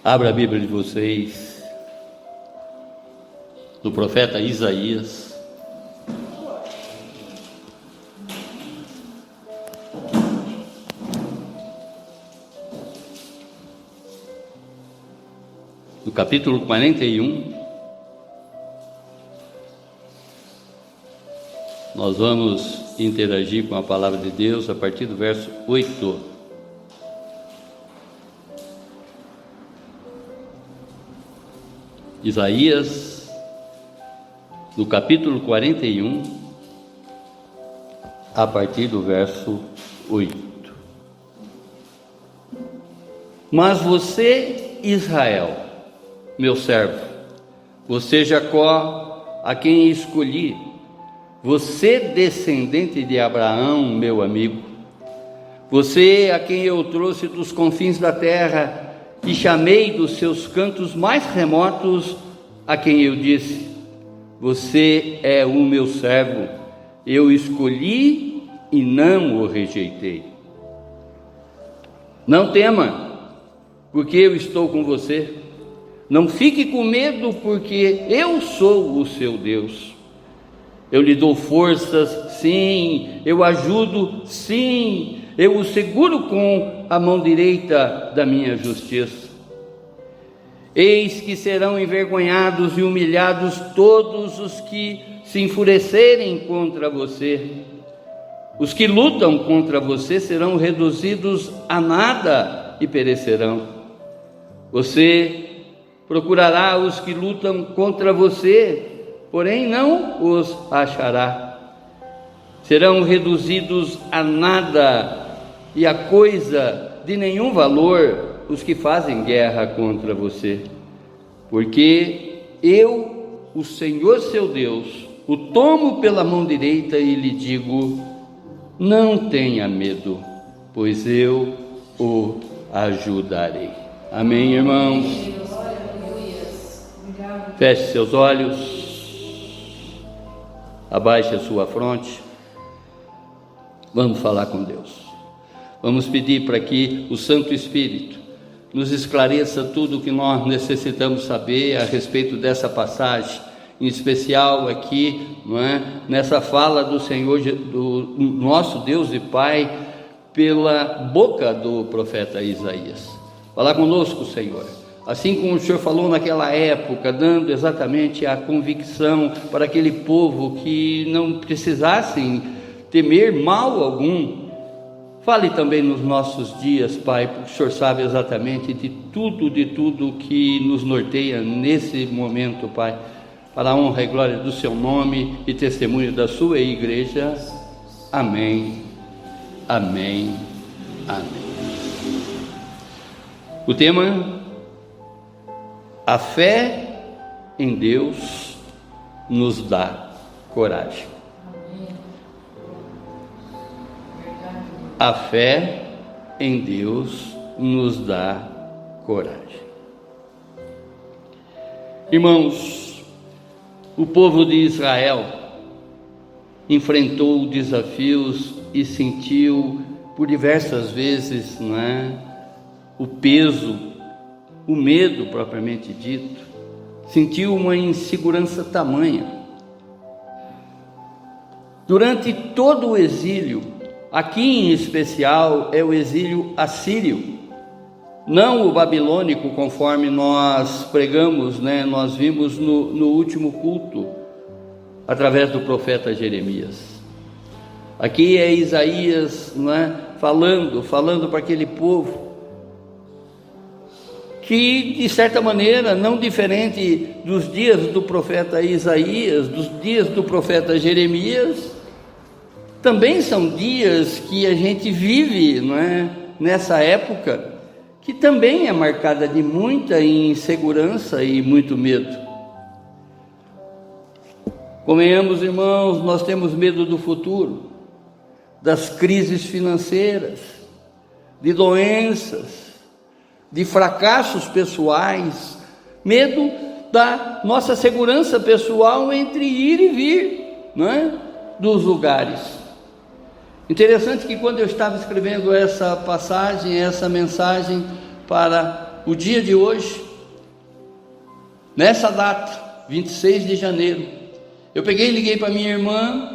Abra a Bíblia de vocês, do profeta Isaías. No capítulo 41, nós vamos interagir com a palavra de Deus a partir do verso 8. Isaías, no capítulo 41, a partir do verso 8. Mas você, Israel, meu servo, você, Jacó, a quem escolhi, você, descendente de Abraão, meu amigo, você a quem eu trouxe dos confins da terra e chamei dos seus cantos mais remotos, a quem eu disse: você é o meu servo, eu escolhi e não o rejeitei. Não tema, porque eu estou com você. Não fique com medo, porque eu sou o seu Deus. Eu lhe dou forças, sim, eu ajudo, sim, eu o seguro com a mão direita da minha justiça. Eis que serão envergonhados e humilhados todos os que se enfurecerem contra você. Os que lutam contra você serão reduzidos a nada e perecerão. Você procurará os que lutam contra você, porém não os achará. Serão reduzidos a nada e a coisa de nenhum valor os que fazem guerra contra você. Porque eu, o Senhor seu Deus, o tomo pela mão direita e lhe digo: não tenha medo, pois eu o ajudarei. Amém, irmãos? Feche seus olhos, abaixe a sua fronte, vamos falar com Deus. Vamos pedir para que o Santo Espírito nos esclareça tudo o que nós necessitamos saber a respeito dessa passagem, em especial aqui, não é? Nessa fala do Senhor, do nosso Deus e Pai, pela boca do profeta Isaías. Fala conosco, Senhor. Assim como o Senhor falou naquela época, dando exatamente a convicção para aquele povo que não precisassem temer mal algum. Fale também nos nossos dias, Pai, porque o Senhor sabe exatamente de tudo que nos norteia nesse momento, Pai, para a honra e glória do Seu nome e testemunho da Sua igreja. Amém, amém, amém. O tema: a fé em Deus nos dá coragem. A fé em Deus nos dá coragem. Irmãos, o povo de Israel enfrentou desafios e sentiu por diversas vezes, não é, o peso, o medo propriamente dito, sentiu uma insegurança tamanha. Durante todo o exílio, aqui em especial é o exílio assírio, não o babilônico, conforme nós pregamos, né? Nós vimos no último culto, através do profeta Jeremias. Aqui é Isaías, não é? falando para aquele povo, que de certa maneira, não diferente dos dias do profeta Isaías, dos dias do profeta Jeremias, também são dias que a gente vive, não é? Nessa época, que também é marcada de muita insegurança e muito medo. Convenhamos, irmãos, nós temos medo do futuro, das crises financeiras, de doenças, de fracassos pessoais, medo da nossa segurança pessoal entre ir e vir, não é? Dos lugares. Interessante que quando eu estava escrevendo essa passagem, essa mensagem para o dia de hoje, nessa data, 26 de janeiro, eu peguei e liguei para minha irmã,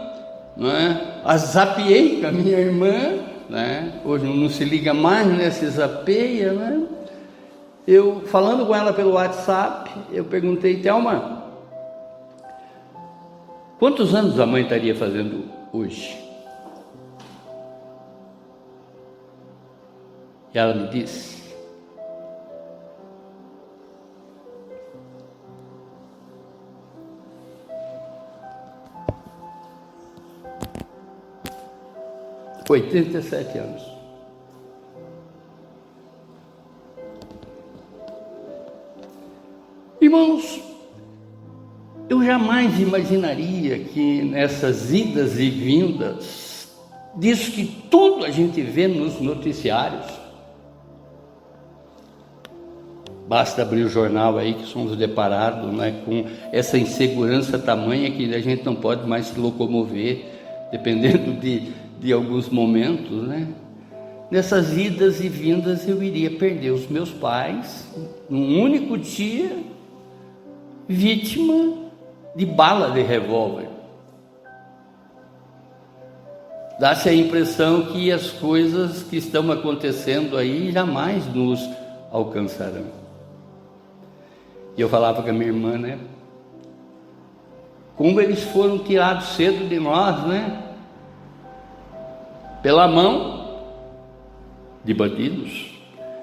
zapiei com a minha irmã, hoje não se liga mais, se zapeia, Eu, falando com ela pelo WhatsApp, eu perguntei: Thelma, quantos anos a mãe estaria fazendo hoje? E ela me disse: 87 anos. Irmãos, eu jamais imaginaria que nessas idas e vindas, disso que tudo a gente vê nos noticiários, basta abrir o jornal aí que somos deparados com essa insegurança tamanha que a gente não pode mais se locomover, dependendo de alguns momentos, Nessas idas e vindas eu iria perder os meus pais, num único dia, vítima de bala de revólver. Dá-se a impressão que as coisas que estão acontecendo aí jamais nos alcançarão. E eu falava com a minha irmã, como eles foram tirados cedo de nós, pela mão de bandidos,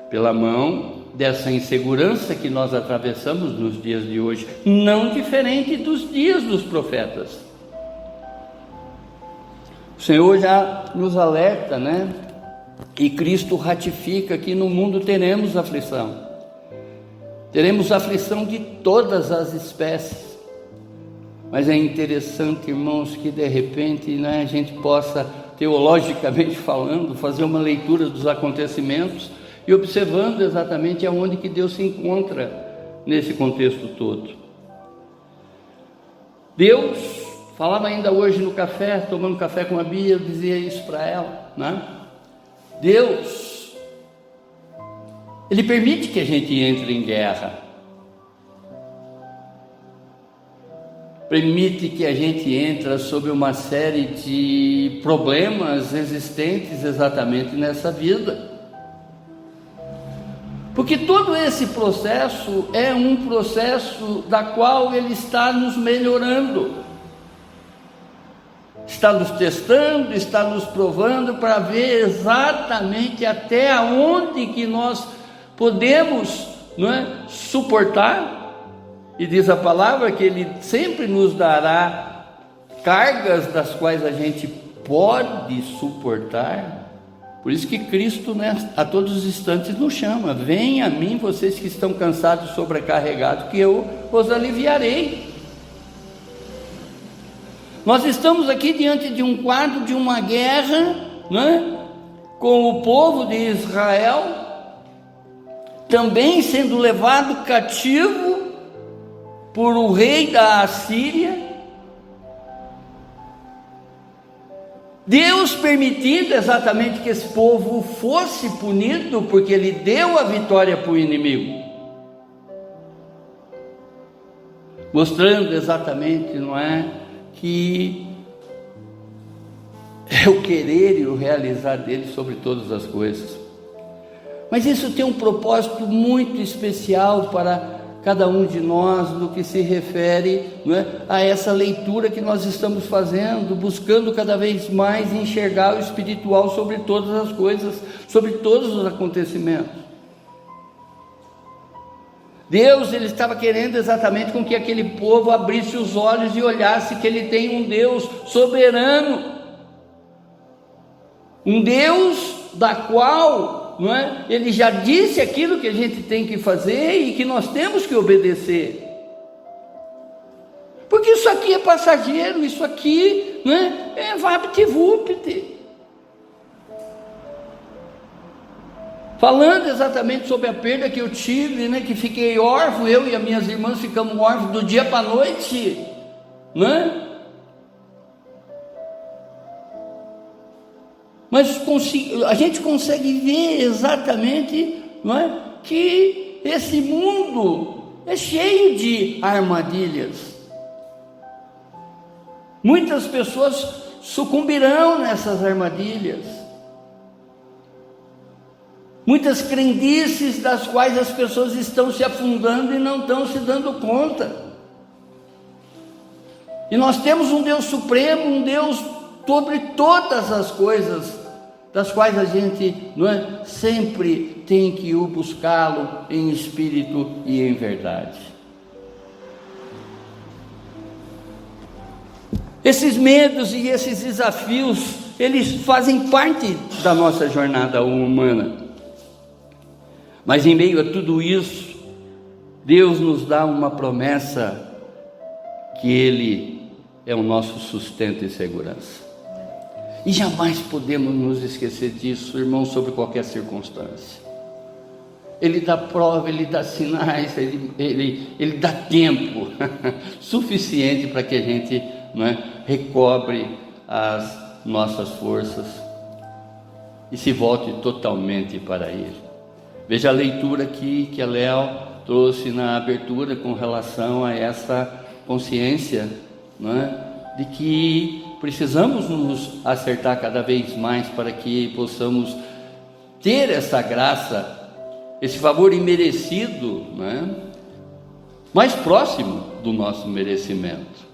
pela mão dessa insegurança que nós atravessamos nos dias de hoje, não diferente dos dias dos profetas. O Senhor já nos alerta, e Cristo ratifica que no mundo teremos aflição. Teremos aflição de todas as espécies. Mas é interessante, irmãos, que de repente a gente possa, teologicamente falando, fazer uma leitura dos acontecimentos e observando exatamente aonde que Deus se encontra nesse contexto todo. Deus, falava ainda hoje no café, tomando café com a Bia, eu dizia isso para ela, Deus, Ele permite que a gente entre em guerra, permite que a gente entre sob uma série de problemas existentes exatamente nessa vida, porque todo esse processo é um processo da qual Ele está nos melhorando, está nos testando, está nos provando para ver exatamente até onde que nós podemos suportar. E diz a palavra que Ele sempre nos dará cargas das quais a gente pode suportar. Por isso que Cristo, a todos os instantes nos chama: venham a mim, vocês que estão cansados e sobrecarregados, que eu os aliviarei. Nós estamos aqui diante de um quadro de uma guerra, com o povo de Israel, também sendo levado cativo por o rei da Assíria, Deus permitindo exatamente que esse povo fosse punido, porque Ele deu a vitória para o inimigo, mostrando exatamente, que é o querer e o realizar dele sobre todas as coisas. Mas isso tem um propósito muito especial para cada um de nós, no que se refere a essa leitura que nós estamos fazendo, buscando cada vez mais enxergar o espiritual sobre todas as coisas, sobre todos os acontecimentos. Deus, Ele estava querendo exatamente com que aquele povo abrisse os olhos e olhasse que Ele tem um Deus soberano, um Deus da qual Ele já disse aquilo que a gente tem que fazer e que nós temos que obedecer, porque isso aqui é passageiro, isso aqui é vapt-vupt. Falando exatamente sobre a perda que eu tive, que fiquei órfão, eu e as minhas irmãs ficamos órfãos do dia para a noite, Mas a gente consegue ver exatamente, que esse mundo é cheio de armadilhas. Muitas pessoas sucumbirão nessas armadilhas. Muitas crendices das quais as pessoas estão se afundando e não estão se dando conta. E nós temos um Deus supremo, um Deus sobre todas as coisas, das quais a gente sempre tem que ir buscá-lo em espírito e em verdade. Esses medos e esses desafios, eles fazem parte da nossa jornada humana. Mas em meio a tudo isso, Deus nos dá uma promessa que Ele é o nosso sustento e segurança. E jamais podemos nos esquecer disso, irmãos, sobre qualquer circunstância. Ele dá prova, Ele dá sinais, Ele dá tempo suficiente para que a gente recobre as nossas forças e se volte totalmente para Ele. Veja a leitura aqui que a Léo trouxe na abertura com relação a essa consciência, de que precisamos nos acertar cada vez mais para que possamos ter essa graça, esse favor imerecido, mais próximo do nosso merecimento.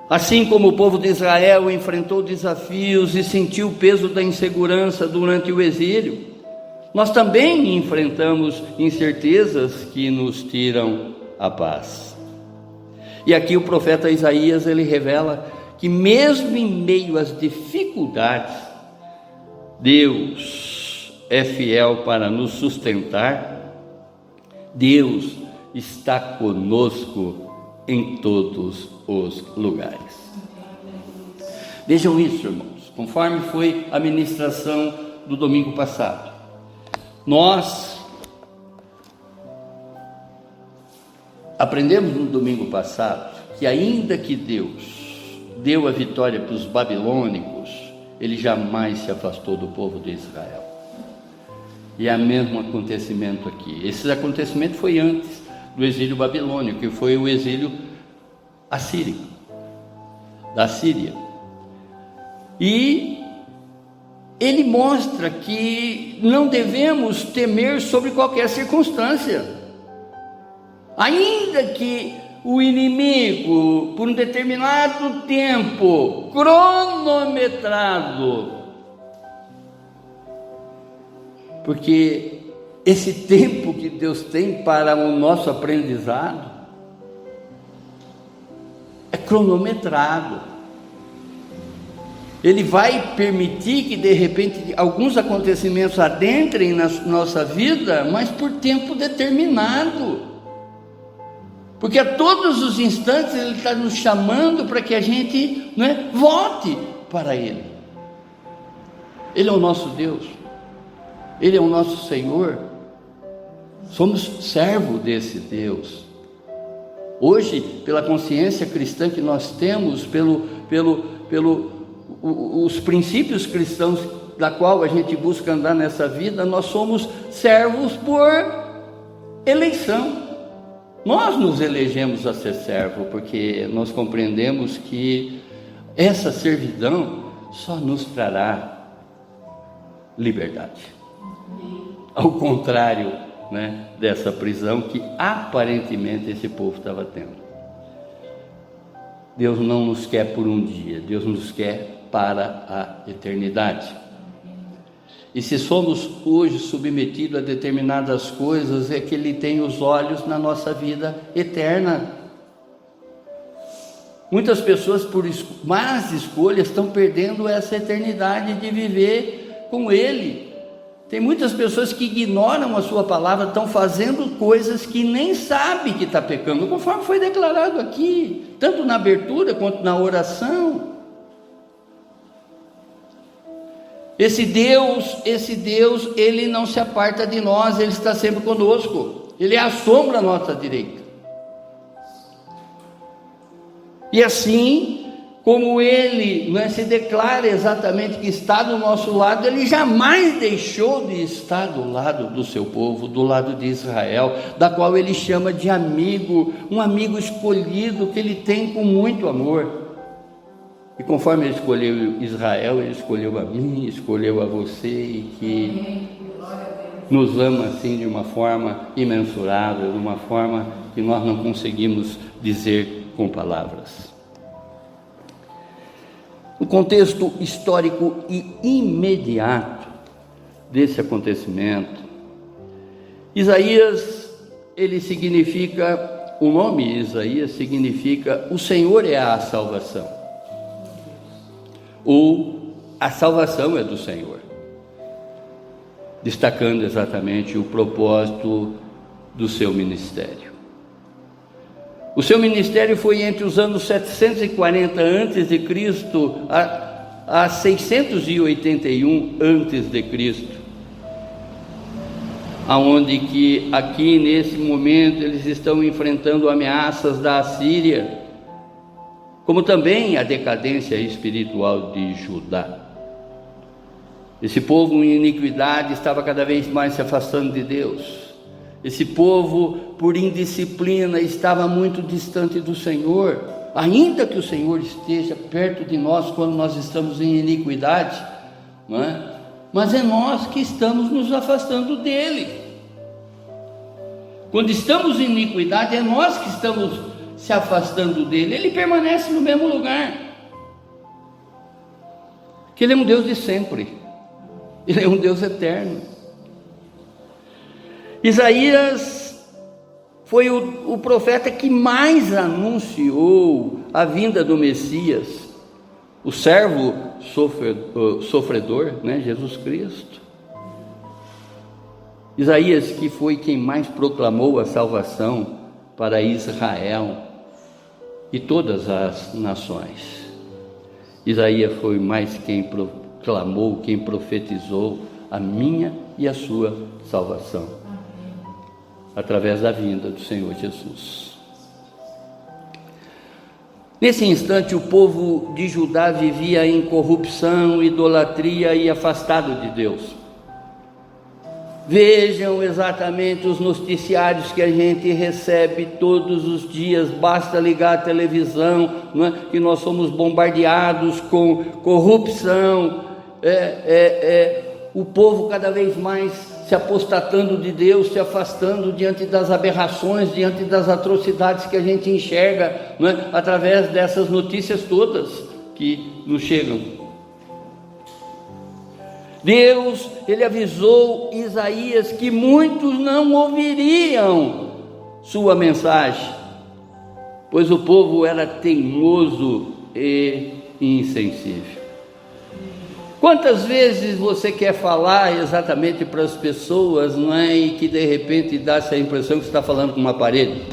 Assim como o povo de Israel enfrentou desafios e sentiu o peso da insegurança durante o exílio, nós também enfrentamos incertezas que nos tiram a paz. E aqui o profeta Isaías, ele revela que mesmo em meio às dificuldades, Deus é fiel para nos sustentar. Deus está conosco em todos os lugares. Vejam isso, irmãos, conforme foi a ministração do domingo passado. Nós aprendemos no domingo passado que ainda que Deus deu a vitória para os babilônicos, Ele jamais se afastou do povo de Israel. E é o mesmo acontecimento aqui. Esse acontecimento foi antes do exílio babilônico, que foi o exílio assírio, da Síria. E ele mostra que não devemos temer sobre qualquer circunstância, ainda que o inimigo, por um determinado tempo cronometrado, porque esse tempo que Deus tem para o nosso aprendizado é cronometrado. Ele vai permitir que de repente alguns acontecimentos adentrem na nossa vida, mas por tempo determinado, porque a todos os instantes Ele está nos chamando para que a gente volte para Ele. Ele é o nosso Deus, Ele é o nosso Senhor, somos servo desse Deus. Hoje, pela consciência cristã que nós temos, os princípios cristãos da qual a gente busca andar nessa vida, nós somos servos por eleição. Nós nos elegemos a ser servo, porque nós compreendemos que essa servidão só nos trará liberdade. Ao contrário, dessa prisão que aparentemente esse povo estava tendo. Deus não nos quer por um dia, Deus nos quer para a eternidade. E se somos hoje submetidos a determinadas coisas, é que Ele tem os olhos na nossa vida eterna. Muitas pessoas, por más escolhas, estão perdendo essa eternidade de viver com Ele. Tem muitas pessoas que ignoram a sua palavra, estão fazendo coisas que nem sabem que está pecando, conforme foi declarado aqui, tanto na abertura quanto na oração. Esse Deus, Ele não se aparta de nós, Ele está sempre conosco, Ele é a sombra à nossa direita. E assim, como Ele, não é, se declara exatamente que está do nosso lado, Ele jamais deixou de estar do lado do seu povo, do lado de Israel, da qual Ele chama de amigo, um amigo escolhido que Ele tem com muito amor. E conforme Ele escolheu Israel, Ele escolheu a mim, escolheu a você, e que nos ama assim de uma forma imensurável, de uma forma que nós não conseguimos dizer com palavras. O contexto histórico e imediato desse acontecimento, Isaías, ele significa, o nome Isaías significa o Senhor é a salvação, ou a salvação é do Senhor, destacando exatamente o propósito do seu ministério. O seu ministério foi entre os anos 740 a.C. a 681 a.C., aonde que aqui nesse momento eles estão enfrentando ameaças da Assíria, como também a decadência espiritual de Judá. Esse povo em iniquidade estava cada vez mais se afastando de Deus. Esse povo, por indisciplina, estava muito distante do Senhor, ainda que o Senhor esteja perto de nós quando nós estamos em iniquidade, não é? Mas é nós que estamos nos afastando dele. Quando estamos em iniquidade, é nós que estamos se afastando dele. Ele permanece no mesmo lugar, porque ele é um Deus de sempre, ele é um Deus eterno. Isaías foi o profeta que mais anunciou a vinda do Messias, o servo sofredor, né, Jesus Cristo. Isaías que foi quem mais proclamou a salvação para Israel e todas as nações. Isaías foi mais quem proclamou, quem profetizou a minha e a sua salvação, através da vinda do Senhor Jesus. Nesse instante, o povo de Judá vivia em corrupção, idolatria e afastado de Deus. Vejam exatamente os noticiários que a gente recebe todos os dias, basta ligar a televisão, não é? Que nós somos bombardeados com corrupção, o povo cada vez mais se apostatando de Deus, se afastando diante das aberrações, diante das atrocidades que a gente enxerga, não é? Através dessas notícias todas que nos chegam. Deus, ele avisou Isaías que muitos não ouviriam sua mensagem, pois o povo era teimoso e insensível. Quantas vezes você quer falar exatamente para as pessoas, não é? E que de repente dá essa impressão que você está falando com uma parede?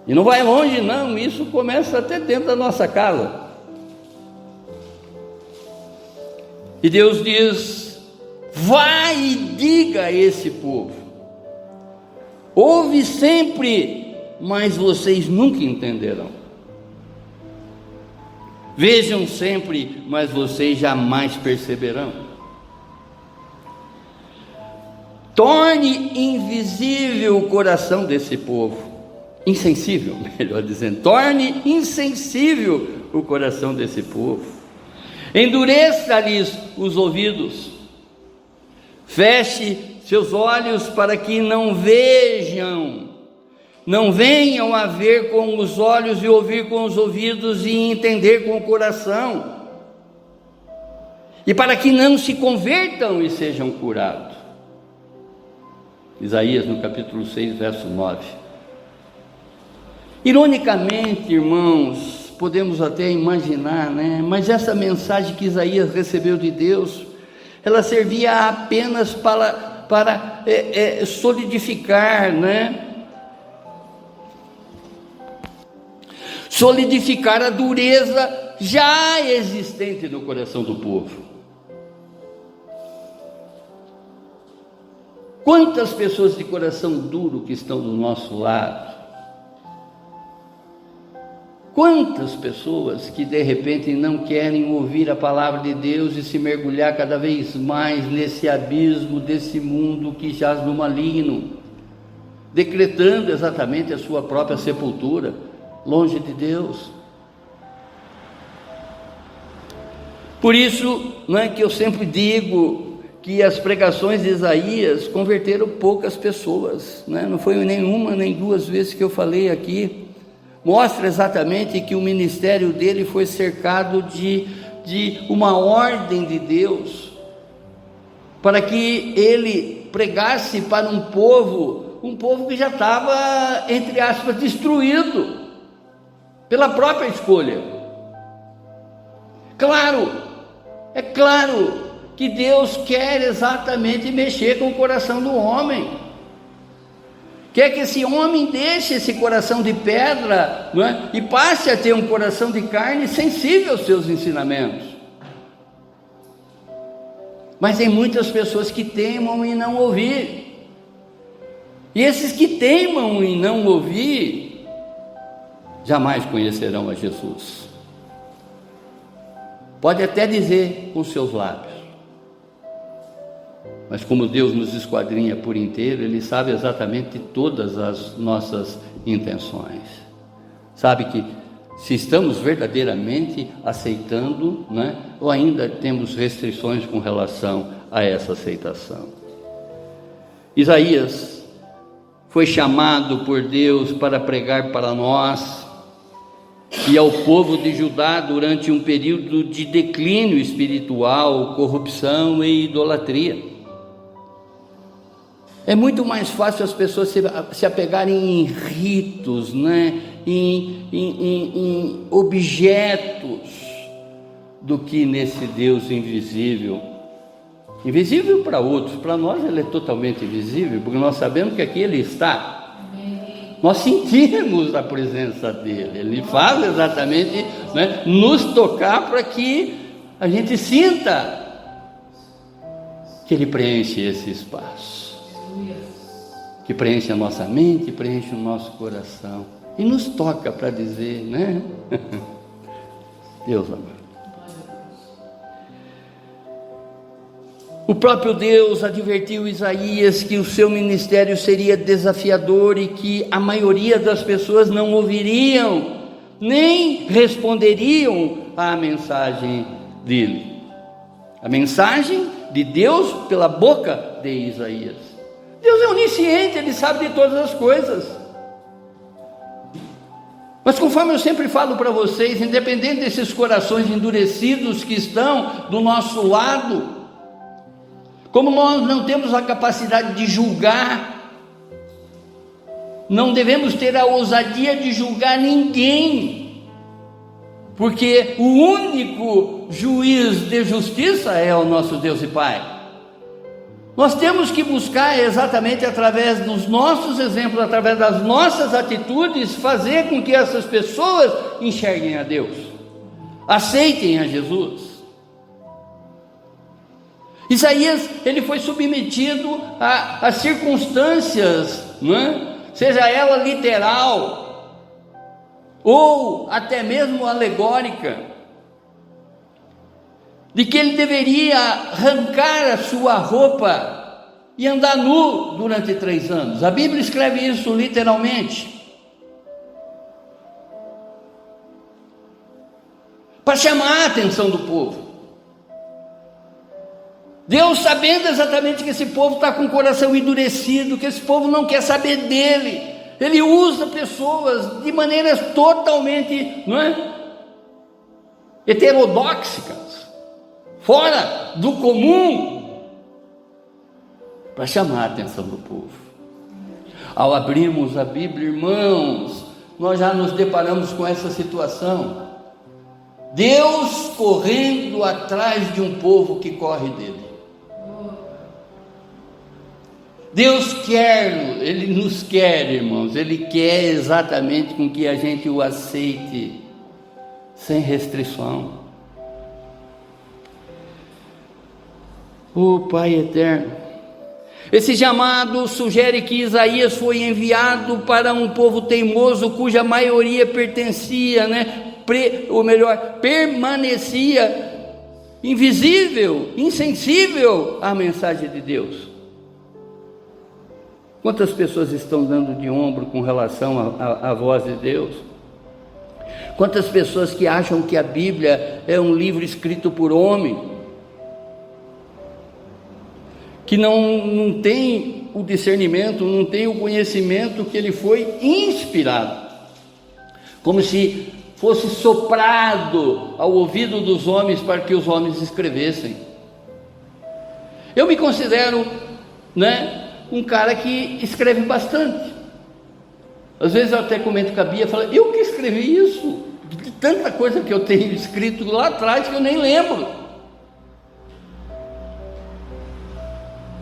E não vai longe não, isso começa até dentro da nossa casa. E Deus diz: vai e diga a esse povo, ouve sempre, mas vocês nunca entenderão. Vejam sempre, mas vocês jamais perceberão. Torne invisível o coração desse povo, insensível, melhor dizendo, torne insensível o coração desse povo. Endureça-lhes os ouvidos, feche seus olhos para que não vejam, não venham a ver com os olhos e ouvir com os ouvidos e entender com o coração, e para que não se convertam e sejam curados. Isaías no capítulo 6, verso 9. Ironicamente, irmãos, podemos até imaginar, né? Mas essa mensagem que Isaías recebeu de Deus, ela servia apenas para solidificar, né? Solidificar a dureza já existente no coração do povo. Quantas pessoas de coração duro que estão do nosso lado, Quantas pessoas que de repente não querem ouvir a palavra de Deus e se mergulhar cada vez mais nesse abismo desse mundo que jaz no maligno, decretando exatamente a sua própria sepultura, longe de Deus. Por isso, não é que eu sempre digo que as pregações de Isaías converteram poucas pessoas, não foi nenhuma nem duas vezes que eu falei aqui. Mostra exatamente que o ministério dele foi cercado de uma ordem de Deus, para que ele pregasse para um povo que já estava, entre aspas, destruído, pela própria escolha. É claro que Deus quer exatamente mexer com o coração do homem, quer que esse homem deixe esse coração de pedra, e passe a ter um coração de carne sensível aos seus ensinamentos. Mas tem muitas pessoas que teimam em não ouvir, e esses que teimam em não ouvir, jamais conhecerão a Jesus. Pode até dizer com seus lábios, mas como Deus nos esquadrinha por inteiro, Ele sabe exatamente todas as nossas intenções. Sabe que se estamos verdadeiramente aceitando, ou ainda temos restrições com relação a essa aceitação. Isaías foi chamado por Deus para pregar para nós e ao povo de Judá durante um período de declínio espiritual, corrupção e idolatria. É muito mais fácil as pessoas se apegarem em ritos, em objetos, do que nesse Deus invisível. Invisível para outros, para nós Ele é totalmente invisível, porque nós sabemos que aqui Ele está. Nós sentimos a presença dEle, Ele faz exatamente, nos tocar para que a gente sinta que Ele preenche esse espaço, que preenche a nossa mente, preenche o nosso coração, e nos toca para dizer, Deus amado. O próprio Deus advertiu Isaías que o seu ministério seria desafiador e que a maioria das pessoas não ouviriam, nem responderiam à mensagem dele. A mensagem de Deus pela boca de Isaías. Deus é onisciente, Ele sabe de todas as coisas. Mas conforme eu sempre falo para vocês, independente desses corações endurecidos que estão do nosso lado, como nós não temos a capacidade de julgar, não devemos ter a ousadia de julgar ninguém, porque o único juiz de justiça é o nosso Deus e Pai. Nós temos que buscar exatamente através dos nossos exemplos, através das nossas atitudes, fazer com que essas pessoas enxerguem a Deus, aceitem a Jesus. Isaías, ele foi submetido a circunstâncias, seja ela literal ou até mesmo alegórica, de que ele deveria arrancar a sua roupa e andar nu durante 3 anos. A Bíblia escreve isso literalmente, para chamar a atenção do povo. Deus, sabendo exatamente que esse povo está com o coração endurecido, que esse povo não quer saber dele, Ele usa pessoas de maneiras totalmente, heterodoxas, fora do comum, para chamar a atenção do povo. Ao abrirmos a Bíblia, irmãos, nós já nos deparamos com essa situação. Deus correndo atrás de um povo que corre dele. Deus quer, Ele nos quer, irmãos, Ele quer exatamente com que a gente o aceite, sem restrição. Pai eterno, Esse chamado sugere que Isaías foi enviado para um povo teimoso, cuja maioria pertencia, permanecia invisível, insensível à mensagem de Deus. Quantas pessoas estão dando de ombro com relação à voz de Deus? Quantas pessoas que acham que a Bíblia é um livro escrito por homem, que não tem o discernimento, não tem o conhecimento que ele foi inspirado, como se fosse soprado ao ouvido dos homens para que os homens escrevessem. Eu me considero, um cara que escreve bastante. Às vezes eu até comento com a Bia, falo, eu que escrevi isso, de tanta coisa que eu tenho escrito lá atrás que eu nem lembro.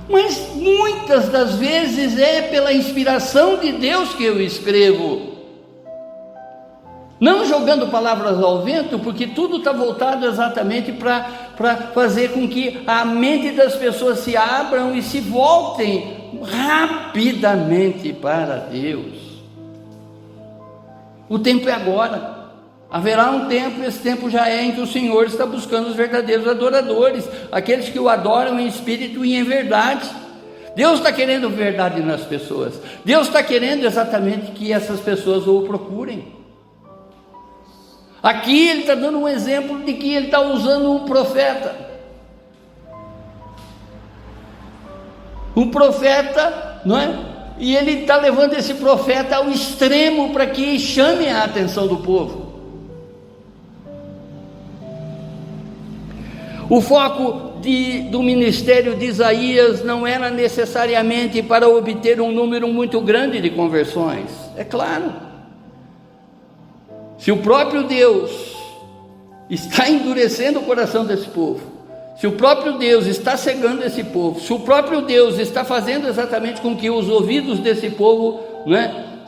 Mas muitas das vezes é pela inspiração de Deus que eu escrevo, não jogando palavras ao vento, porque tudo está voltado exatamente para fazer com que a mente das pessoas se abram e se voltem rapidamente para Deus. O tempo é agora. Haverá um tempo, esse tempo já é, em que o Senhor está buscando os verdadeiros adoradores, aqueles que o adoram em espírito e em verdade. Deus está querendo verdade nas pessoas. Deus está querendo exatamente que essas pessoas o procurem. Aqui ele está dando um exemplo de que ele está usando um profeta. Um profeta, E ele está levando esse profeta ao extremo para que chame a atenção do povo. O foco do ministério de Isaías não era necessariamente para obter um número muito grande de conversões, é claro. Se o próprio Deus está endurecendo o coração desse povo, se o próprio Deus está cegando esse povo, se o próprio Deus está fazendo exatamente com que os ouvidos desse povo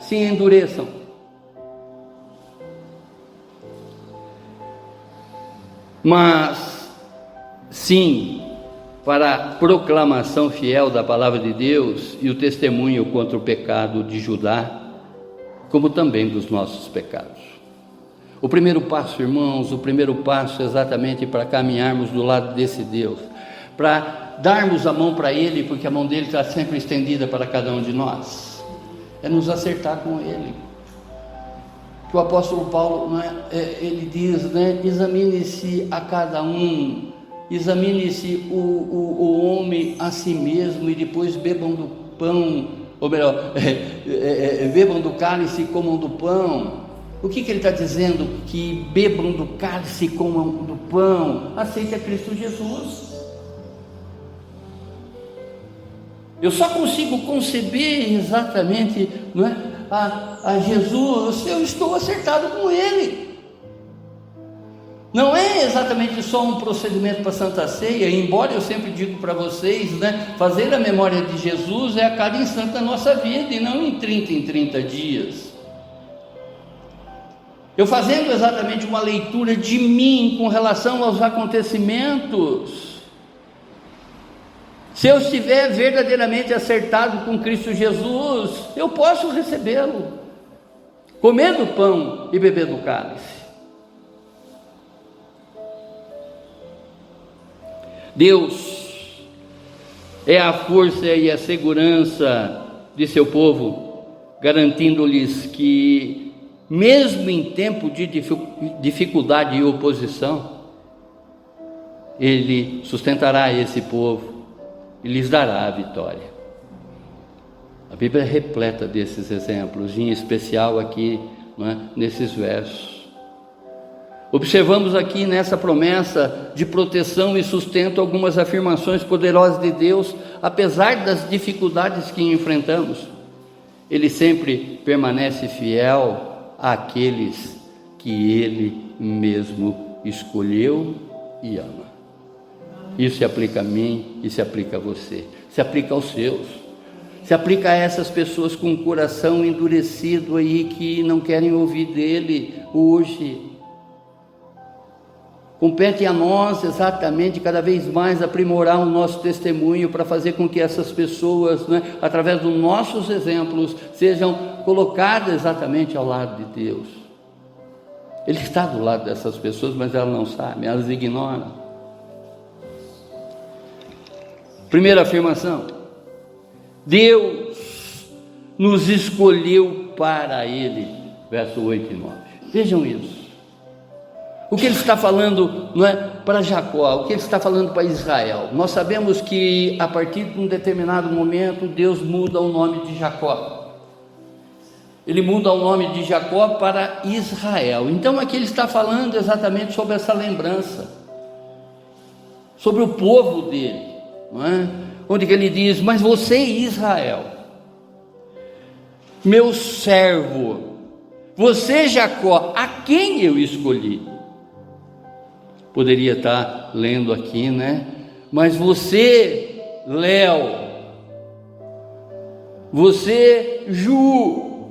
se endureçam, mas sim, para a proclamação fiel da palavra de Deus e o testemunho contra o pecado de Judá, como também dos nossos pecados. O primeiro passo, irmãos, exatamente para caminharmos do lado desse Deus, para darmos a mão para Ele, porque a mão dele está sempre estendida para cada um de nós, é nos acertar com Ele. Que o apóstolo Paulo, ele diz, examine-se a cada um, examine-se o homem a si mesmo, e depois bebam do pão, ou melhor, bebam do cálice e comam do pão. O que ele está dizendo? Que bebam do cálice e comam do pão. Aceite a Cristo Jesus. Eu só consigo conceber exatamente a Jesus se eu estou acertado com Ele. Não é exatamente só um procedimento para a Santa Ceia, embora eu sempre digo para vocês, fazer a memória de Jesus é a cada instante da nossa vida, e não em 30 dias. Eu fazendo exatamente uma leitura de mim com relação aos acontecimentos, se eu estiver verdadeiramente acertado com Cristo Jesus, eu posso recebê-lo, comer do pão e beber do cálice. Deus é a força e a segurança de seu povo, garantindo-lhes que, mesmo em tempo de dificuldade e oposição, Ele sustentará esse povo e lhes dará a vitória. A Bíblia é repleta desses exemplos, em especial aqui, nesses versos. Observamos aqui nessa promessa de proteção e sustento algumas afirmações poderosas de Deus, apesar das dificuldades que enfrentamos. Ele sempre permanece fiel àqueles que Ele mesmo escolheu e ama. Isso se aplica a mim e se aplica a você, se aplica aos seus, se aplica a essas pessoas com o coração endurecido aí, que não querem ouvir dele hoje. Compete a nós exatamente cada vez mais aprimorar o nosso testemunho para fazer com que essas pessoas, né, através dos nossos exemplos, sejam colocadas exatamente ao lado de Deus. Ele está do lado dessas pessoas, mas elas não sabem, elas ignoram. Primeira afirmação: Deus nos escolheu para Ele, verso 8 e 9. Vejam isso. O que ele está falando não é para Jacó, o que ele está falando para Israel. Nós sabemos que a partir de um determinado momento Deus muda o nome de Jacó. Ele muda o nome de Jacó para Israel. Então aqui ele está falando exatamente sobre essa lembrança, sobre o povo dele, não é? Onde ele diz: mas você, Israel, meu servo, você, Jacó, a quem eu escolhi. Poderia estar lendo aqui, né? Mas você, Léo, você, Ju,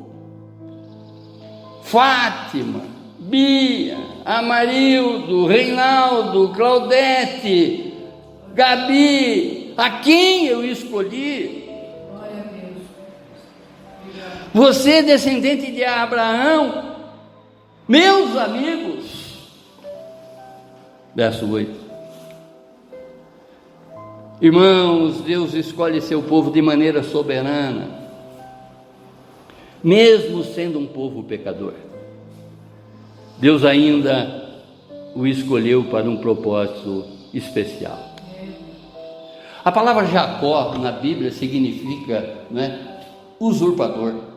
Fátima, Bia, Amarildo, Reinaldo, Claudete, Gabi, a quem eu escolhi. Você, descendente de Abraão, meus amigos. Verso 8. Irmãos, Deus escolhe seu povo de maneira soberana, mesmo sendo um povo pecador. Deus ainda o escolheu para um propósito especial. A palavra Jacó na Bíblia significa, né, usurpador.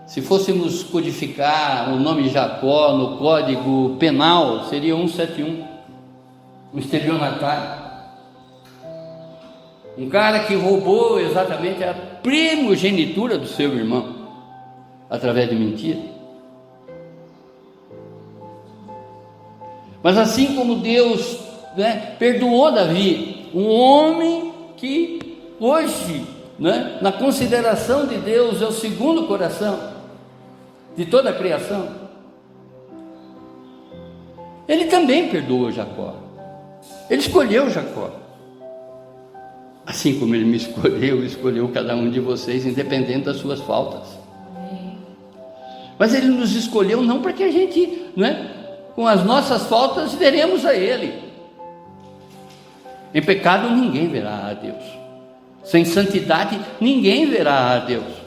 Se fôssemos codificar o nome Jacó no Código Penal, seria 171, um estelionatário, um cara que roubou exatamente a primogenitura do seu irmão, através de mentira. Mas assim como Deus, né, perdoou Davi, um homem que hoje, né, na consideração de Deus é o segundo coração de toda a criação, ele também perdoou Jacó. Ele escolheu Jacó, assim como ele me escolheu cada um de vocês, independente das suas faltas. Mas ele nos escolheu não para que a gente, né, com as nossas faltas, veremos a ele. Em pecado ninguém verá a Deus, sem santidade ninguém verá a Deus.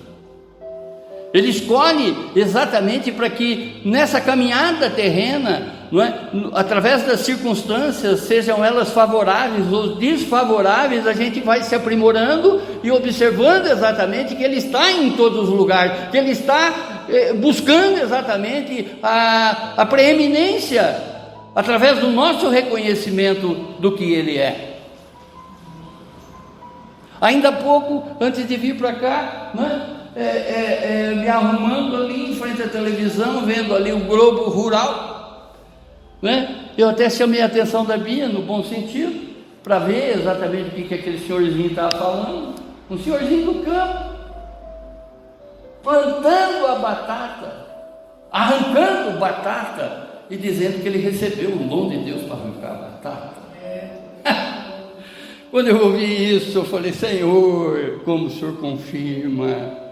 Ele escolhe exatamente para que nessa caminhada terrena, não é, através das circunstâncias, sejam elas favoráveis ou desfavoráveis, a gente vai se aprimorando e observando exatamente que Ele está em todos os lugares, que Ele está buscando exatamente a preeminência, através do nosso reconhecimento do que Ele é. Ainda há pouco, antes de vir para cá, não é? Me arrumando ali em frente à televisão, vendo ali o Globo Rural, né? Eu até chamei a atenção da Bia, no bom sentido, para ver exatamente o que aquele senhorzinho estava falando. Um senhorzinho do campo, plantando a batata, arrancando batata e dizendo que ele recebeu o dom de Deus para arrancar a batata. Quando eu ouvi isso, eu falei: Senhor, como o Senhor confirma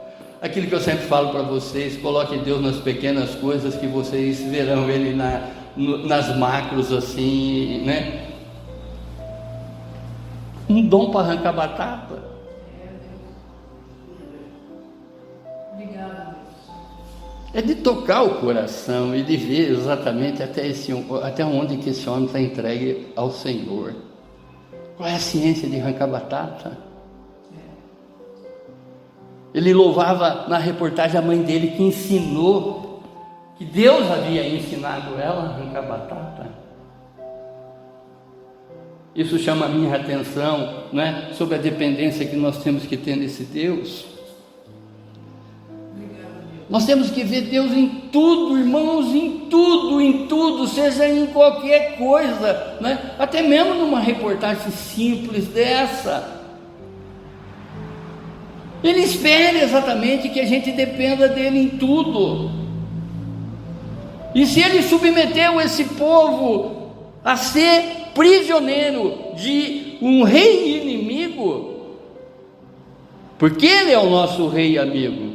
aquilo que eu sempre falo para vocês, coloque Deus nas pequenas coisas que vocês verão Ele nas macros assim, né? Um dom para arrancar batata. É de tocar o coração e de ver exatamente até onde que esse homem está entregue ao Senhor. Qual é a ciência de arrancar batata? Ele louvava na reportagem a mãe dele, que ensinou, que Deus havia ensinado ela a arrancar batata. Isso chama a minha atenção, né, sobre a dependência que nós temos que ter nesse Deus. Nós temos que ver Deus em tudo, irmãos, em tudo, seja em qualquer coisa, né? Até mesmo numa reportagem simples dessa. Ele espera exatamente que a gente dependa dele em tudo. E se ele submeteu esse povo a ser prisioneiro de um rei inimigo, porque ele é o nosso rei amigo,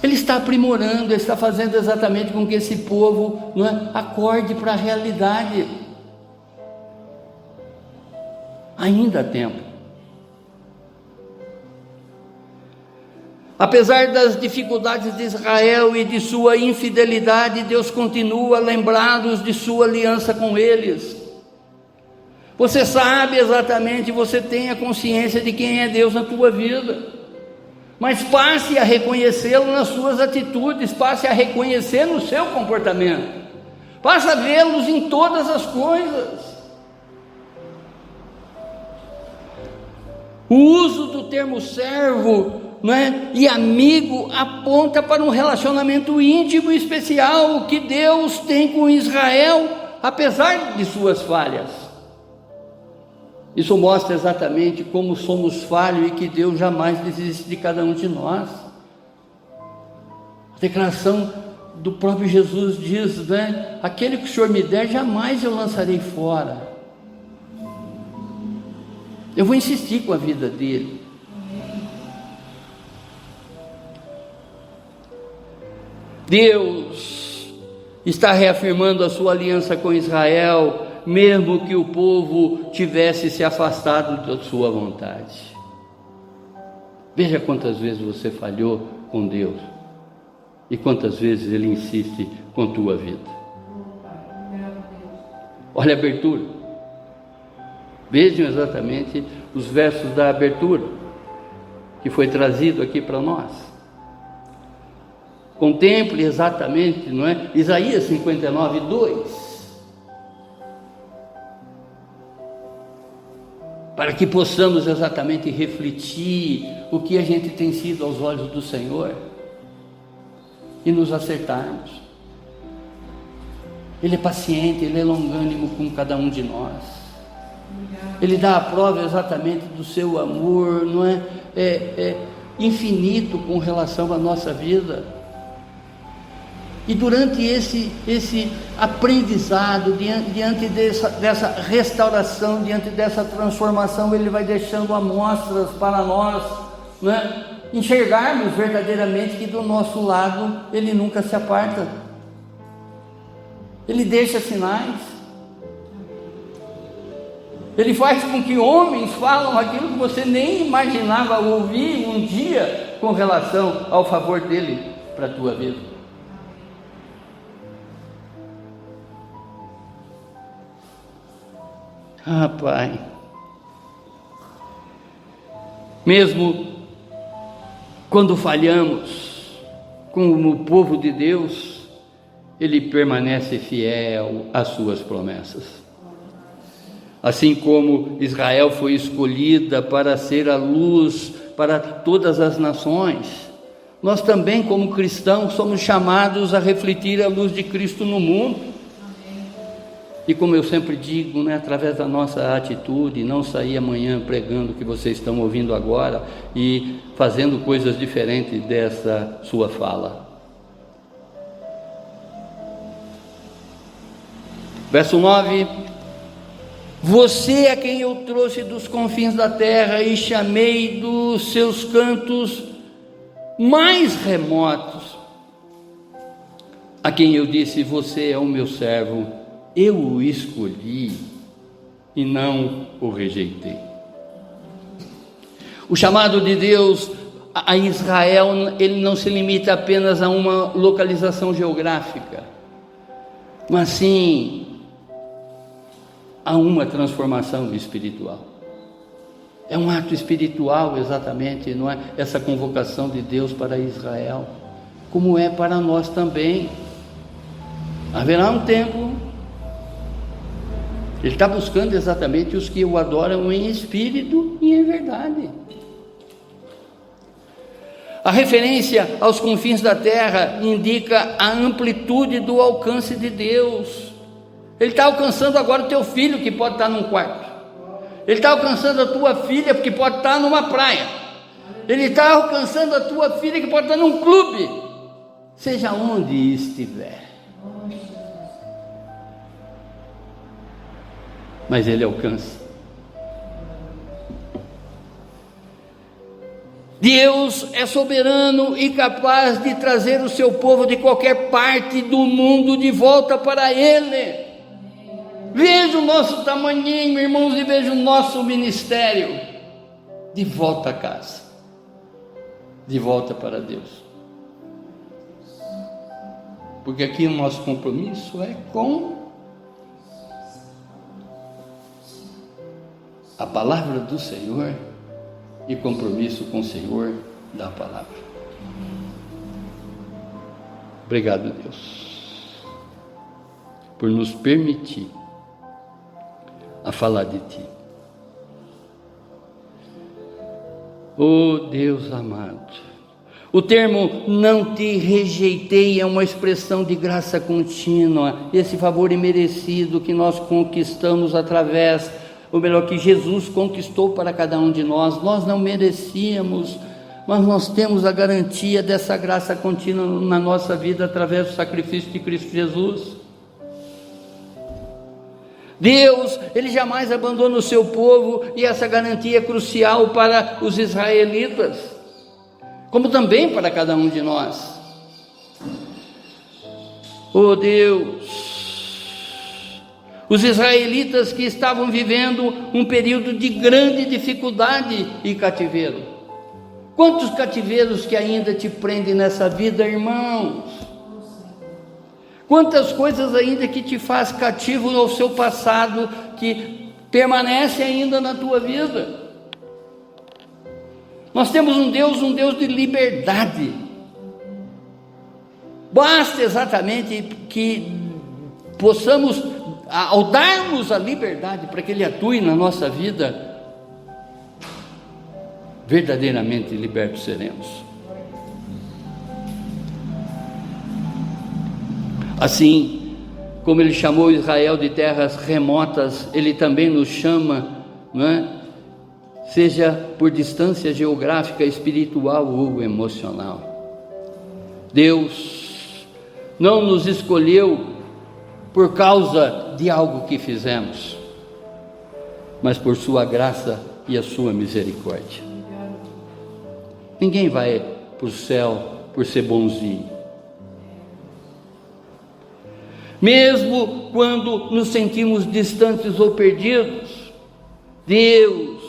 ele está aprimorando, ele está fazendo exatamente com que esse povo, não é, acorde para a realidade. Ainda há tempo. Apesar das dificuldades de Israel e de sua infidelidade, Deus continua a lembrá-los de sua aliança com eles. Você sabe exatamente, você tem a consciência de quem é Deus na tua vida, mas passe a reconhecê-lo nas suas atitudes, passe a reconhecer no seu comportamento, passe a vê-los em todas as coisas. O uso do termo servo, não é, e amigo aponta para um relacionamento íntimo e especial que Deus tem com Israel, apesar de suas falhas. Isso mostra exatamente como somos falhos e que Deus jamais desiste de cada um de nós. A declaração do próprio Jesus diz, né? Aquele que o Senhor me der, jamais eu lançarei fora. Eu vou insistir com a vida dele. Deus está reafirmando a sua aliança com Israel, mesmo que o povo tivesse se afastado da sua vontade. Veja quantas vezes você falhou com Deus e quantas vezes Ele insiste com a tua vida. Olha a abertura. Vejam exatamente os versos da abertura que foi trazido aqui para nós. Contemple exatamente, não é? Isaías 59, 2. Para que possamos exatamente refletir o que a gente tem sido aos olhos do Senhor e nos acertarmos. Ele é paciente, Ele é longânimo com cada um de nós. Ele dá a prova exatamente do seu amor, não é? Infinito com relação à nossa vida. E durante esse aprendizado, diante dessa restauração, diante dessa transformação, Ele vai deixando amostras para nós, né, enxergarmos verdadeiramente que do nosso lado Ele nunca se aparta. Ele deixa sinais. Ele faz com que homens falam aquilo que você nem imaginava ouvir um dia com relação ao favor dele para a tua vida. Ah, Pai, mesmo quando falhamos como o povo de Deus, Ele permanece fiel às suas promessas. Assim como Israel foi escolhida para ser a luz para todas as nações, nós também, como cristãos, somos chamados a refletir a luz de Cristo no mundo. E como eu sempre digo, né, através da nossa atitude, não sair amanhã pregando o que vocês estão ouvindo agora e fazendo coisas diferentes dessa sua fala. Verso 9: Você é quem eu trouxe dos confins da terra e chamei dos seus cantos mais remotos, a quem eu disse, você é o meu servo, eu o escolhi e não o rejeitei. O chamado de Deus a Israel, ele não se limita apenas a uma localização geográfica, mas sim a uma transformação espiritual. É um ato espiritual exatamente, não é? Essa convocação de Deus para Israel, como é para nós também. Haverá um tempo. Ele está buscando exatamente os que o adoram em espírito e em verdade. A referência aos confins da terra indica a amplitude do alcance de Deus. Ele está alcançando agora o teu filho, que pode estar num quarto. Ele está alcançando a tua filha, que pode estar numa praia. Ele está alcançando a tua filha, que pode estar num clube, seja onde estiver. Mas Ele alcança. Deus é soberano e capaz de trazer o seu povo de qualquer parte do mundo de volta para Ele. Veja o nosso tamanhinho, irmãos, e veja o nosso ministério. De volta a casa, de volta para Deus. Porque aqui o nosso compromisso é com a palavra do Senhor e compromisso com o Senhor da palavra. Obrigado, Deus, por nos permitir a falar de Ti. Oh Deus amado, o termo não te rejeitei é uma expressão de graça contínua, esse favor imerecido que nós conquistamos através, ou melhor, que Jesus conquistou para cada um de nós. Nós não merecíamos, mas nós temos a garantia dessa graça contínua na nossa vida através do sacrifício de Cristo Jesus. Deus, Ele jamais abandona o seu povo, e essa garantia é crucial para os israelitas, como também para cada um de nós. Oh Deus, os israelitas que estavam vivendo um período de grande dificuldade e cativeiro. Quantos cativeiros que ainda te prendem nessa vida, irmãos? Quantas coisas ainda que te faz cativo ao seu passado, que permanece ainda na tua vida. Nós temos um Deus de liberdade. Basta exatamente que possamos, ao darmos a liberdade para que Ele atue na nossa vida, verdadeiramente libertos seremos. Assim como Ele chamou Israel de terras remotas, Ele também nos chama, não é? Seja por distância geográfica, espiritual ou emocional. Deus não nos escolheu por causa de algo que fizemos, mas por sua graça e a sua misericórdia. Ninguém vai para o céu por ser bonzinho. Mesmo quando nos sentimos distantes ou perdidos, Deus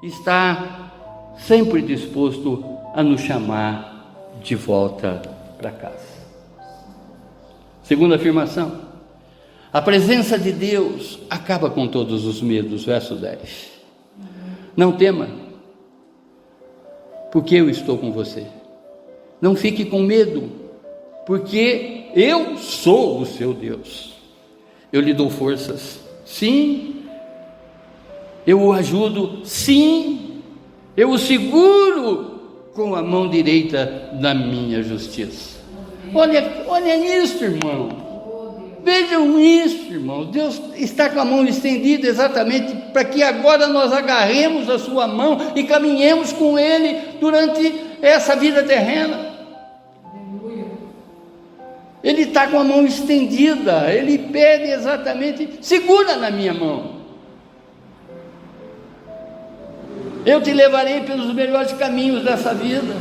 está sempre disposto a nos chamar de volta para casa. Segunda afirmação: a presença de Deus acaba com todos os medos. Verso 10. Não tema, porque eu estou com você. Não fique com medo, porque eu sou o seu Deus. Eu lhe dou forças, sim. Eu o ajudo, sim. Eu o seguro com a mão direita da minha justiça. Olha isso, irmão. Vejam isso, irmão. Deus está com a mão estendida exatamente para que agora nós agarremos a sua mão e caminhemos com Ele durante essa vida terrena. Ele está com a mão estendida, Ele pede exatamente: segura na minha mão. Eu te levarei pelos melhores caminhos dessa vida.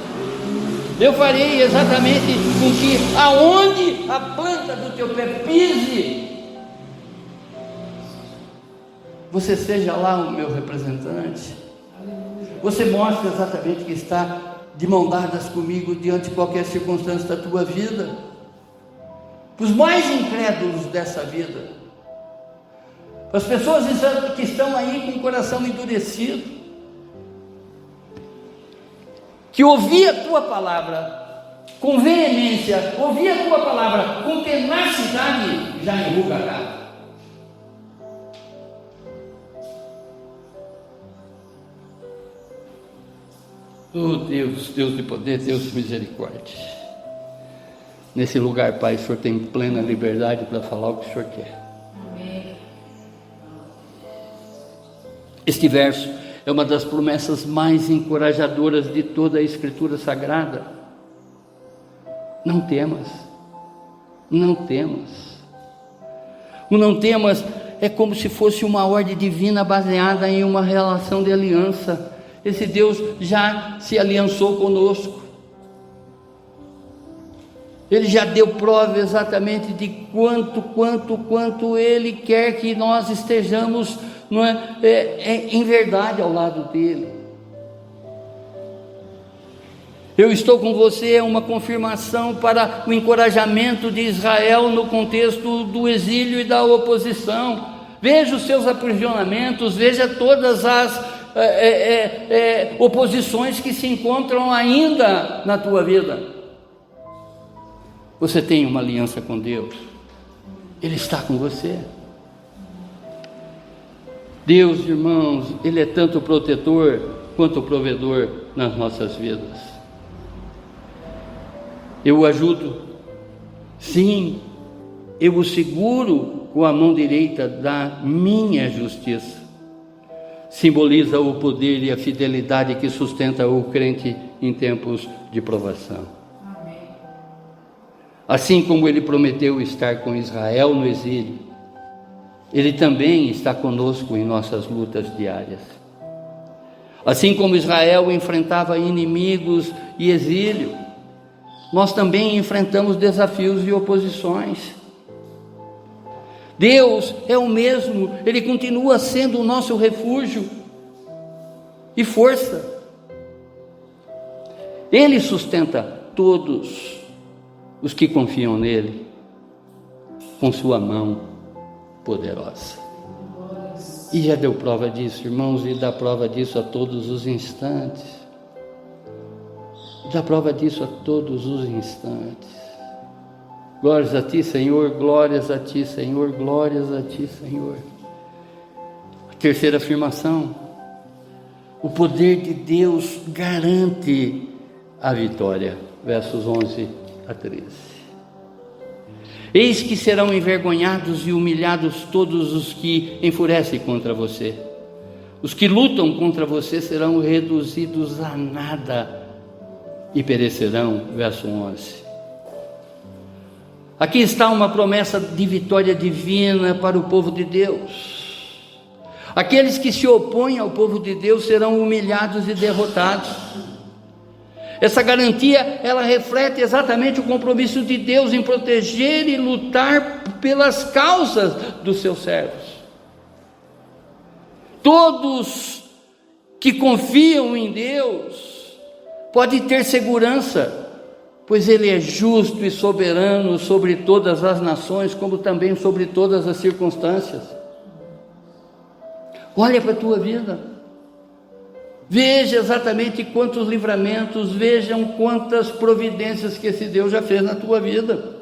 Eu farei exatamente com que aonde a planta do teu pé pise, você seja lá o meu representante. Você mostra exatamente que está de mão dadas comigo diante de qualquer circunstância da tua vida. Os mais incrédulos dessa vida, as pessoas que estão aí com o coração endurecido, que ouvir a tua palavra com veemência, ouvir a tua palavra com tenacidade, já enruga a cara. Oh Deus, Deus de poder, Deus de misericórdia. Nesse lugar, Pai, o Senhor tem plena liberdade para falar o que o Senhor quer. Amém. Este verso é uma das promessas mais encorajadoras de toda a Escritura Sagrada. Não temas, não temas. O não temas é como se fosse uma ordem divina baseada em uma relação de aliança. Esse Deus já se aliançou conosco. Ele já deu prova exatamente de quanto Ele quer que nós estejamos, não é, em verdade ao lado dEle. Eu estou com você é uma confirmação para o encorajamento de Israel no contexto do exílio e da oposição. Veja os seus aprisionamentos, veja todas as oposições que se encontram ainda na tua vida. Você tem uma aliança com Deus, Ele está com você. Deus, irmãos, Ele é tanto o protetor quanto o provedor nas nossas vidas. Eu o ajudo, sim, eu o seguro com a mão direita da minha justiça. Simboliza o poder e a fidelidade que sustenta o crente em tempos de provação. Assim como Ele prometeu estar com Israel no exílio, Ele também está conosco em nossas lutas diárias. Assim como Israel enfrentava inimigos e exílio, nós também enfrentamos desafios e oposições. Deus é o mesmo, Ele continua sendo o nosso refúgio e força. Ele sustenta todos os que confiam nele com sua mão poderosa. E já deu prova disso, irmãos, e dá prova disso a todos os instantes. Dá prova disso a todos os instantes. Glórias a ti, Senhor, glórias a ti, Senhor, glórias a ti, Senhor. A terceira afirmação: o poder de Deus garante a vitória. Versos 11 a 13. Eis que serão envergonhados e humilhados todos os que enfurecem contra você. Os que lutam contra você serão reduzidos a nada e perecerão. Verso 11. Aqui está uma promessa de vitória divina para o povo de Deus. Aqueles que se opõem ao povo de Deus serão humilhados e derrotados. Essa garantia, ela reflete exatamente o compromisso de Deus em proteger e lutar pelas causas dos seus servos. Todos que confiam em Deus podem ter segurança, pois Ele é justo e soberano sobre todas as nações, como também sobre todas as circunstâncias. Olha para a tua vida. Veja exatamente quantos livramentos, vejam quantas providências que esse Deus já fez na tua vida.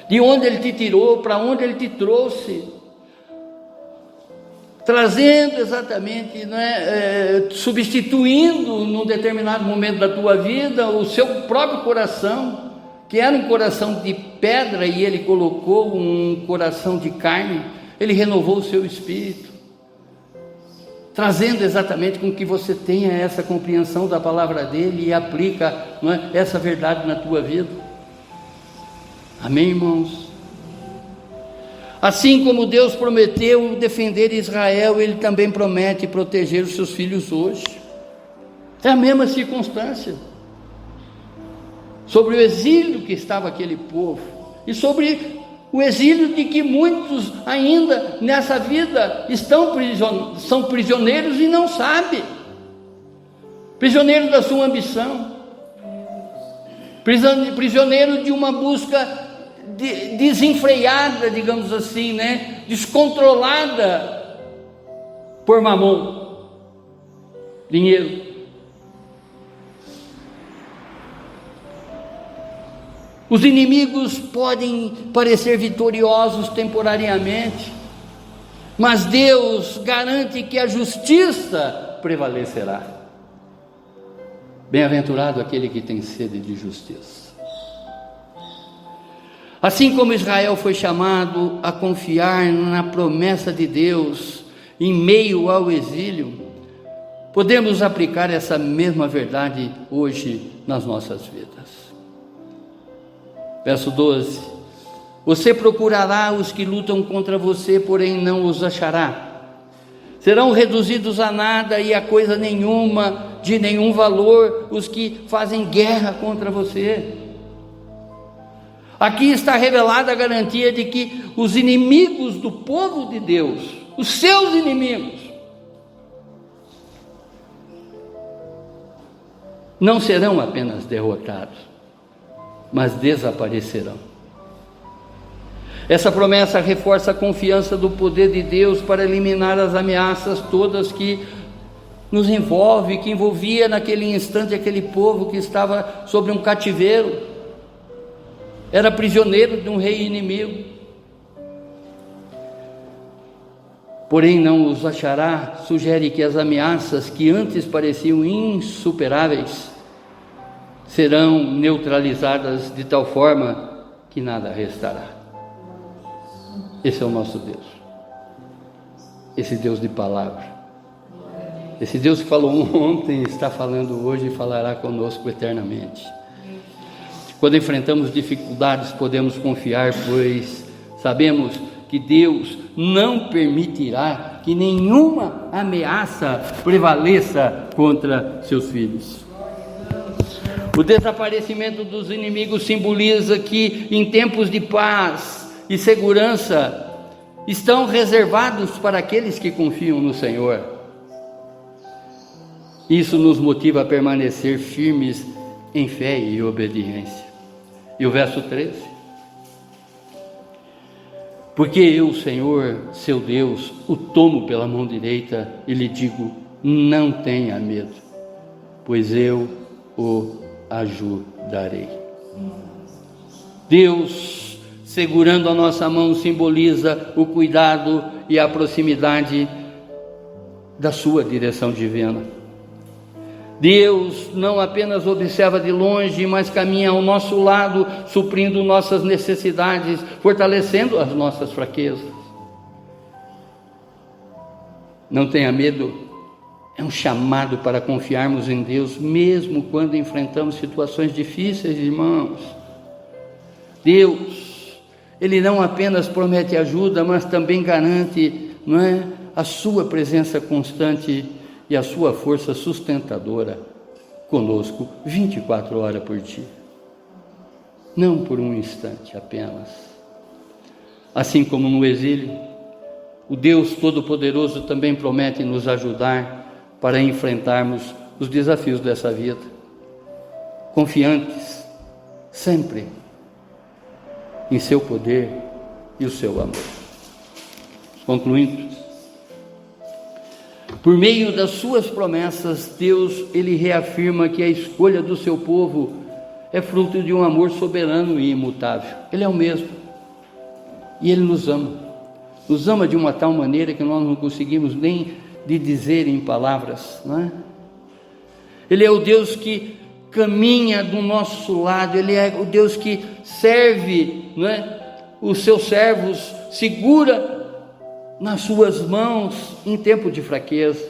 De onde Ele te tirou, para onde Ele te trouxe. Trazendo exatamente, substituindo num determinado momento da tua vida o seu próprio coração, que era um coração de pedra e Ele colocou um coração de carne. Ele renovou o seu espírito, trazendo exatamente com que você tenha essa compreensão da palavra dele e aplica essa verdade na tua vida. Amém, irmãos? Assim como Deus prometeu defender Israel, Ele também promete proteger os seus filhos hoje. É a mesma circunstância. Sobre o exílio que estava aquele povo, e sobre o exílio de que muitos ainda nessa vida são prisioneiros e não sabem. Prisioneiros da sua ambição. Prisioneiro de uma busca desenfreada, digamos assim, descontrolada por mamon, dinheiro. Os inimigos podem parecer vitoriosos temporariamente, mas Deus garante que a justiça prevalecerá. Bem-aventurado aquele que tem sede de justiça. Assim como Israel foi chamado a confiar na promessa de Deus em meio ao exílio, podemos aplicar essa mesma verdade hoje nas nossas vidas. Verso 12: você procurará os que lutam contra você, porém não os achará. Serão reduzidos a nada e a coisa nenhuma, de nenhum valor, os que fazem guerra contra você. Aqui está revelada a garantia de que os inimigos do povo de Deus, os seus inimigos, não serão apenas derrotados, mas desaparecerão. Essa promessa reforça a confiança do poder de Deus para eliminar as ameaças todas que nos envolve, que envolvia naquele instante aquele povo que estava sobre um cativeiro, era prisioneiro de um rei inimigo. Porém não os achará, sugere que as ameaças que antes pareciam insuperáveis serão neutralizadas de tal forma que nada restará. Esse é o nosso Deus, esse Deus de palavra, esse Deus que falou ontem, está falando hoje e falará conosco eternamente. Quando enfrentamos dificuldades, podemos confiar, pois sabemos que Deus não permitirá que nenhuma ameaça prevaleça contra seus filhos. O desaparecimento dos inimigos simboliza que em tempos de paz e segurança estão reservados para aqueles que confiam no Senhor. Isso nos motiva a permanecer firmes em fé e obediência. E o verso 13: porque eu, Senhor, seu Deus, o tomo pela mão direita e lhe digo: não tenha medo, pois eu o ajudarei. Deus segurando a nossa mão simboliza o cuidado e a proximidade da sua direção divina. Deus não apenas observa de longe, mas caminha ao nosso lado, suprindo nossas necessidades, fortalecendo as nossas fraquezas. Não tenha medo, é um chamado para confiarmos em Deus, mesmo quando enfrentamos situações difíceis, irmãos. Deus, Ele não apenas promete ajuda, mas também garante, a sua presença constante e a sua força sustentadora conosco 24 horas por dia, não por um instante apenas. Assim como no exílio, o Deus Todo-Poderoso também promete nos ajudar para enfrentarmos os desafios dessa vida, confiantes sempre em seu poder e o seu amor. Concluindo, por meio das suas promessas, Deus, Ele reafirma que a escolha do seu povo é fruto de um amor soberano e imutável. Ele é o mesmo, e Ele nos ama de uma tal maneira que nós não conseguimos nem de dizer em palavras, não é? Ele é o Deus que caminha do nosso lado, Ele é o Deus que serve, não é, os seus servos, segura nas suas mãos em tempo de fraqueza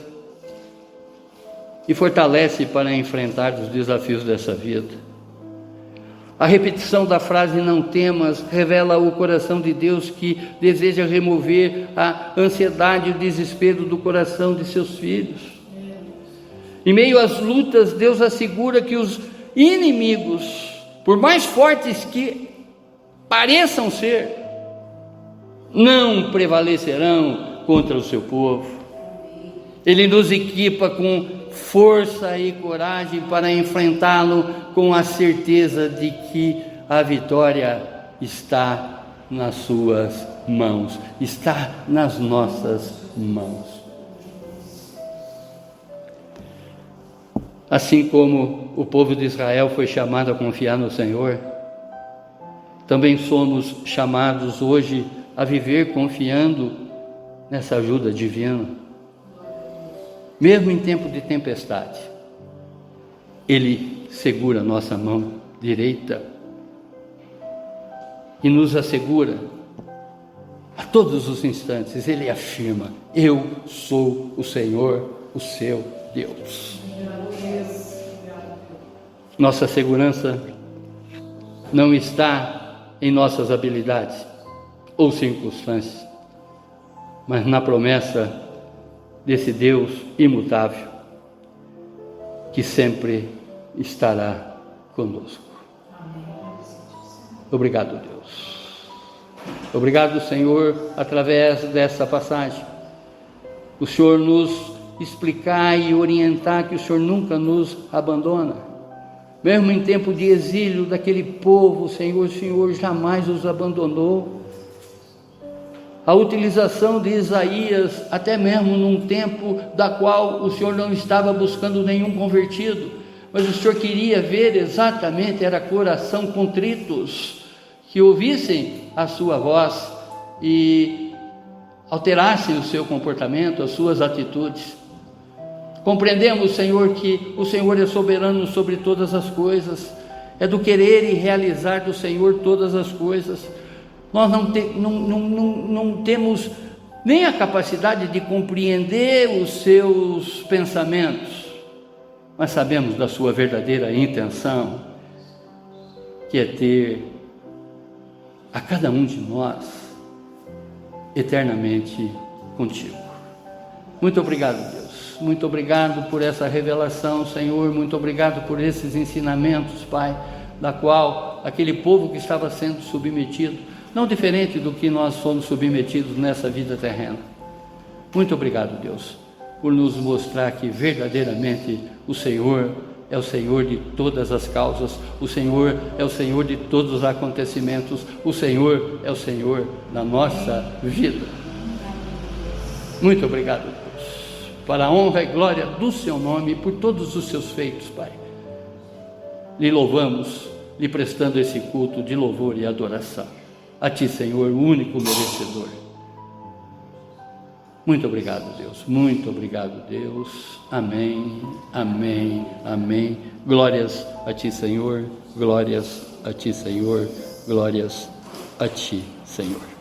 e fortalece para enfrentar os desafios dessa vida. A repetição da frase "não temas" revela o coração de Deus, que deseja remover a ansiedade e o desespero do coração de seus filhos. Em meio às lutas, Deus assegura que os inimigos, por mais fortes que pareçam ser, não prevalecerão contra o seu povo. Ele nos equipa com força e coragem para enfrentá-lo, com a certeza de que a vitória está nas suas mãos, está nas nossas mãos. Assim como o povo de Israel foi chamado a confiar no Senhor, também somos chamados hoje a viver confiando nessa ajuda divina. Mesmo em tempo de tempestade, Ele segura a nossa mão direita e nos assegura a todos os instantes. Ele afirma: eu sou o Senhor, o seu Deus. Nossa segurança não está em nossas habilidades ou circunstâncias, mas na promessa desse Deus imutável, que sempre estará conosco. Obrigado, Deus. Obrigado, Senhor, através dessa passagem, o Senhor nos explicar e orientar que o Senhor nunca nos abandona. Mesmo em tempo de exílio daquele povo, Senhor, o Senhor jamais os abandonou. A utilização de Isaías, até mesmo num tempo da qual o Senhor não estava buscando nenhum convertido, mas o Senhor queria ver exatamente, era coração contritos, que ouvissem a sua voz e alterassem o seu comportamento, as suas atitudes. Compreendemos, Senhor, que o Senhor é soberano sobre todas as coisas, é do querer e realizar do Senhor todas as coisas. Nós não temos nem a capacidade de compreender os seus pensamentos, mas sabemos da sua verdadeira intenção, que é ter a cada um de nós eternamente contigo. Muito obrigado, Deus. Muito obrigado por essa revelação, Senhor. Muito obrigado por esses ensinamentos, Pai, da qual aquele povo que estava sendo submetido, não diferente do que nós fomos submetidos nessa vida terrena. Muito obrigado, Deus, por nos mostrar que verdadeiramente o Senhor é o Senhor de todas as causas, o Senhor é o Senhor de todos os acontecimentos, o Senhor é o Senhor da nossa vida. Muito obrigado, Deus, para a honra e glória do seu nome e por todos os seus feitos, Pai. Lhe louvamos, lhe prestando esse culto de louvor e adoração. A Ti, Senhor, o único merecedor. Muito obrigado, Deus. Muito obrigado, Deus. Amém, amém, amém. Glórias a Ti, Senhor. Glórias a Ti, Senhor. Glórias a Ti, Senhor.